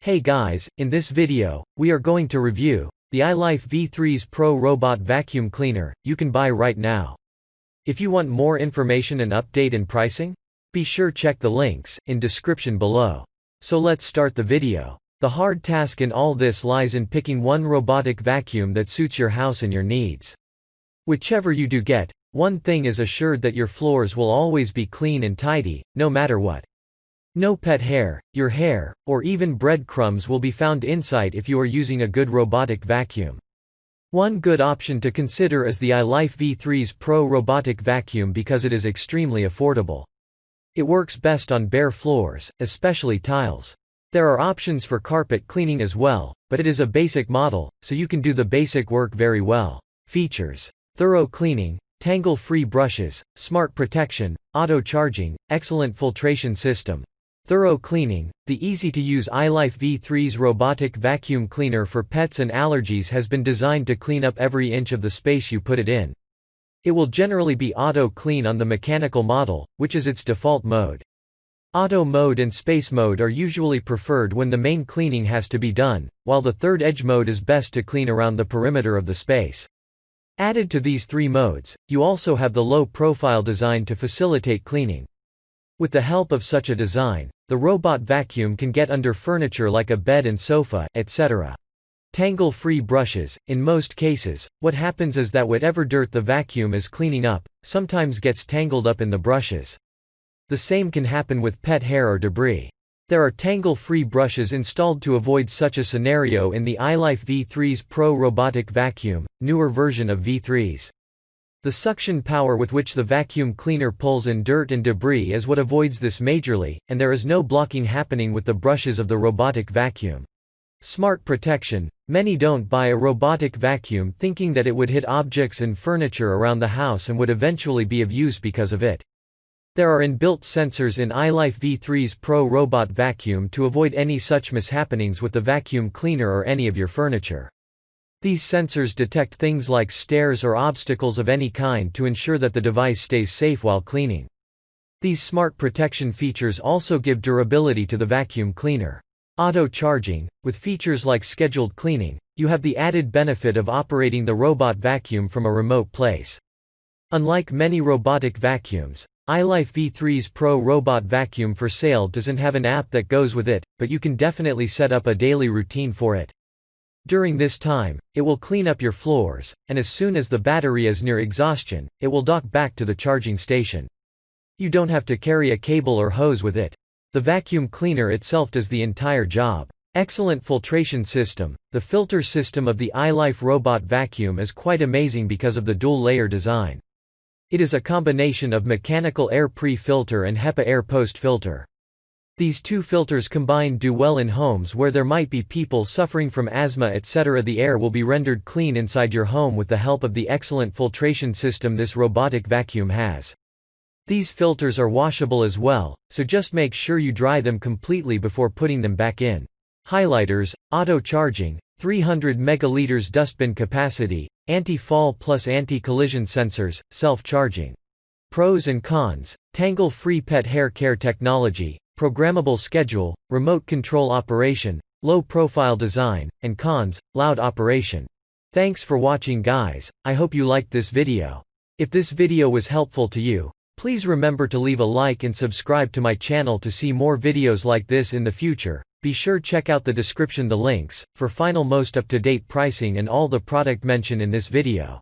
Hey guys, in this video, we are going to review the iLife V3s Pro Robot Vacuum Cleaner you can buy right now. If you want more information and update and pricing, be sure check the links in description below. So let's start the video. The hard task in all this lies in picking one robotic vacuum that suits your house and your needs. Whichever you do get, one thing is assured that your floors will always be clean and tidy, no matter what. No pet hair, your hair, or even breadcrumbs will be found inside if you are using a good robotic vacuum. One good option to consider is the iLife V3s Pro Robotic Vacuum because it is extremely affordable. It works best on bare floors, especially tiles. There are options for carpet cleaning as well, but it is a basic model, so you can do the basic work very well. Features: thorough cleaning, tangle-free brushes, smart protection, auto charging, excellent filtration system. Thorough cleaning. The easy-to-use iLife V3s Robotic Vacuum Cleaner for pets and allergies has been designed to clean up every inch of the space you put it in. It will generally be auto clean on the mechanical model, which is its default mode. Auto mode and space mode are usually preferred when the main cleaning has to be done, while the third edge mode is best to clean around the perimeter of the space. Added to these three modes, you also have the low-profile design to facilitate cleaning. With the help of such a design, the robot vacuum can get under furniture like a bed and sofa, etc. Tangle-free brushes. In most cases, what happens is that whatever dirt the vacuum is cleaning up, sometimes gets tangled up in the brushes. The same can happen with pet hair or debris. There are tangle-free brushes installed to avoid such a scenario in the iLife V3s Pro Robotic Vacuum, newer version of V3s. The suction power with which the vacuum cleaner pulls in dirt and debris is what avoids this majorly, and there is no blocking happening with the brushes of the robotic vacuum. Smart protection. Many don't buy a robotic vacuum thinking that it would hit objects and furniture around the house and would eventually be of use because of it. There are inbuilt sensors in iLife V3s Pro Robot Vacuum to avoid any such mishappenings with the vacuum cleaner or any of your furniture. These sensors detect things like stairs or obstacles of any kind to ensure that the device stays safe while cleaning. These smart protection features also give durability to the vacuum cleaner. Auto charging. With features like scheduled cleaning, you have the added benefit of operating the robot vacuum from a remote place. Unlike many robotic vacuums, iLife V3s Pro Robot Vacuum for sale doesn't have an app that goes with it, but you can definitely set up a daily routine for it. During this time, it will clean up your floors, and as soon as the battery is near exhaustion, it will dock back to the charging station. You don't have to carry a cable or hose with it. The vacuum cleaner itself does the entire job. Excellent filtration system. The filter system of the iLife robot vacuum is quite amazing because of the dual-layer design. It is a combination of mechanical air pre-filter and HEPA air post-filter. These two filters combined do well in homes where there might be people suffering from asthma etc. The air will be rendered clean inside your home with the help of the excellent filtration system this robotic vacuum has. These filters are washable as well, so just make sure you dry them completely before putting them back in. Highlighters. Auto charging, 300 megaliters dustbin capacity, anti-fall plus anti-collision sensors, self-charging. Pros and cons. Tangle-free pet hair care technology, programmable schedule, remote control operation, low-profile design, and cons, loud operation. Thanks for watching guys, I hope you liked this video. If this video was helpful to you, please remember to leave a like and subscribe to my channel to see more videos like this in the future. Be sure check out the description the links, for final most up-to-date pricing and all the product mentioned in this video.